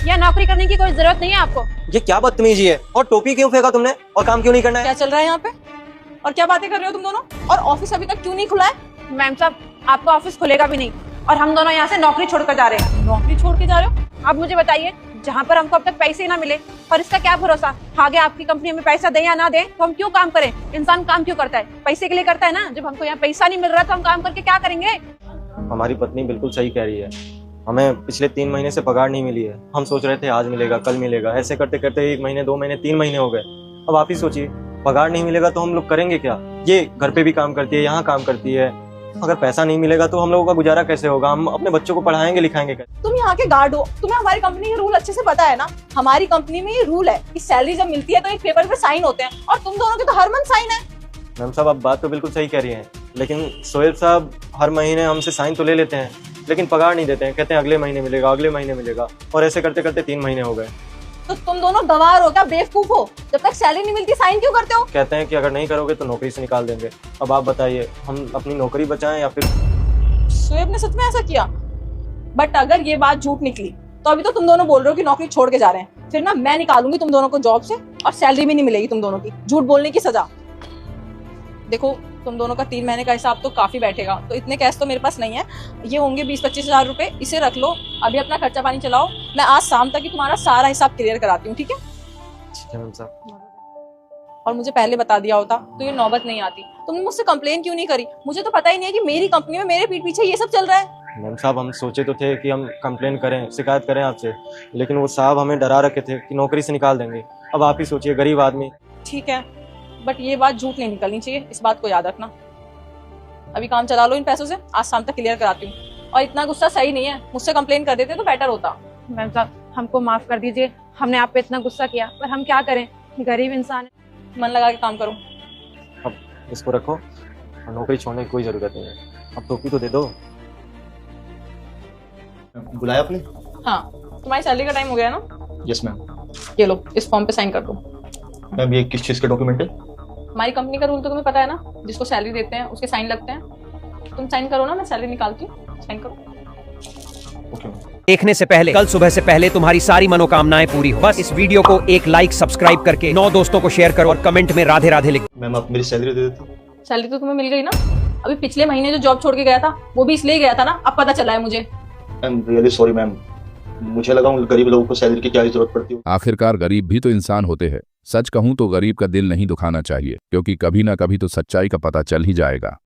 यह नौकरी करने की कोई जरूरत नहीं है आपको। ये क्या बदतमीजी है? और टोपी क्यों फेंका तुमने? और काम क्यों नहीं करना है? क्या चल रहा है यहाँ पे और क्या बातें कर रहे हो तुम दोनों? और ऑफिस अभी तक क्यों नहीं खुला है? मैम साहब, आपका ऑफिस खुलेगा भी नहीं और हम दोनों यहाँ से नौकरी छोड़कर जा रहे हैं। नौकरी छोड़ के जा रहे हो? आप मुझे बताइए, जहाँ पर हमको अब तक पैसे ही ना मिले और इसका क्या भरोसा, आगे आपकी कंपनी हमें पैसा दे या ना दे तो हम क्यों काम करें? इंसान काम क्यों करता है? पैसे के लिए करता है ना। जब हमको यहाँ पैसा नहीं मिल रहा तो हम काम करके क्या करेंगे? हमारी पत्नी बिल्कुल सही कह रही है। हमें पिछले 3 महीने से पगार नहीं मिली है। हम सोच रहे थे आज मिलेगा, कल मिलेगा, ऐसे करते करते 1 महीने, 2 महीने, 3 महीने हो गए। अब आप ही सोचिए, पगार नहीं मिलेगा तो हम लोग करेंगे क्या? ये घर पे भी काम करती है, यहाँ काम करती है। अगर पैसा नहीं मिलेगा तो हम लोगों का गुजारा कैसे होगा? हम अपने बच्चों को पढ़ाएंगे लिखाएंगे कैसे? तुम यहाँ के गार्ड हो, तुम्हें हमारी कंपनी के रूल अच्छे से पता है ना। हमारी कंपनी में ये रूल है कि सैलरी जब मिलती है तो एक पेपर पे साइन होते हैं और तुम दोनों के तो हर मंथ साइन है। मैम साहब, आप बात तो बिल्कुल सही कह रही हैं, लेकिन सोहेब साहब हर महीने हमसे साइन तो ले लेते हैं, लेकिन पगार नहीं देते हैं। कहते हैं अगले महीने मिलेगा, अगले महीने मिलेगा, और ऐसे करते करते 3 महीने हो गए। तो तुम दोनों गवार हो क्या? बेवकूफ हो? जब तक सैलरी नहीं मिलती साइन क्यों करते हो? कहते हैं कि अगर नहीं करोगे तो नौकरी से निकाल देंगे। अब आप बताइए, हम अपनी नौकरी बचाएं या फिर? शोएब ने सच में ऐसा किया? बट अगर ये बात झूठ निकली तो अभी तो तुम दोनों बोल रहे हो कि नौकरी छोड़ के जा रहे हैं, फिर ना मैं निकालूंगी तुम दोनों को जॉब से और सैलरी भी नहीं मिलेगी तुम दोनों की। झूठ बोलने की सजा। देखो, तुम दोनों का 3 महीने का हिसाब तो काफी बैठेगा, तो इतने कैश तो मेरे पास नहीं है। ये होंगे 20-25 हजार रुपए, इसे रख लो, अभी अपना खर्चा पानी चलाओ। मैं आज शाम तक ही तुम्हारा सारा हिसाब क्लियर कराती हूँ, ठीक है? ठीक है मैम साहब। और मुझे पहले बता दिया होता तो ये नौबत नहीं आती। तुमने मुझसे कंप्लेन क्यों नहीं करी? मुझे तो पता ही नहीं है कि मेरी कंपनी में मेरे पीठ पीछे ये सब चल रहा है। मैम साहब, हम सोचे तो थे कि हम कंप्लेन करें, शिकायत करें आपसे, लेकिन वो साहब हमें डरा रखे थे कि नौकरी से निकाल देंगे। अब आप ही सोचिए, गरीब आदमी। ठीक है, बट ये बात झूठ नहीं निकलनी चाहिए, इस बात को याद रखना। अभी काम चला लो इन पैसों से, आज शाम तक क्लियर कराती हूँ। और इतना गुस्सा सही नहीं है, मुझसे कंप्लेन कर देते तो बेटर होता। मैम साहब, हमको माफ कर दीजिए, हमने आप पे इतना गुस्सा किया, पर हम क्या करें, गरीब इंसान है। मन लगा के काम करो। अब इसको रखो, और नौकरी छोड़ने की कोई जरूरत नहीं है। अब टोपी तो दे दो। बुलाया आपने? हाँ, तुम्हारी सैलरी का टाइम हो गया ना? Yes ma'am. ये लो, इस फॉर्म पे साइन कर दो। मैम, ये किस चीज़ का डॉक्यूमेंट है? हमारी कंपनी का रूल तो तुम्हें पता है ना, जिसको सैलरी देते हैं उसके साइन लगते हैं। तुम साइन करो ना, मैं सैलरी निकालती हूँ। साइन करो। Okay ma'am. देखने से पहले, कल सुबह से पहले तुम्हारी सारी मनोकामनाएं पूरी हो। बस इस वीडियो को एक लाइक, सब्सक्राइब करके 9 दोस्तों को शेयर करो और कमेंट में राधे राधे लिख। मैम, आप मेरी सैलरी दे देते? सैलरी तो तुम्हें मिल गई ना। अभी पिछले महीने जो जॉब छोड़ के गया था वो भी इसलिए गया था ना, अब पता चला है मुझे। I am really sorry ma'am, मुझे लगा उन गरीब लोगों को सैलरी की क्या ही जरूरत पड़ती है। आखिरकार गरीब भी तो इंसान होते हैं। सच कहूं तो गरीब का दिल नहीं दुखाना चाहिए, क्योंकि कभी ना कभी तो सच्चाई का पता चल ही जाएगा।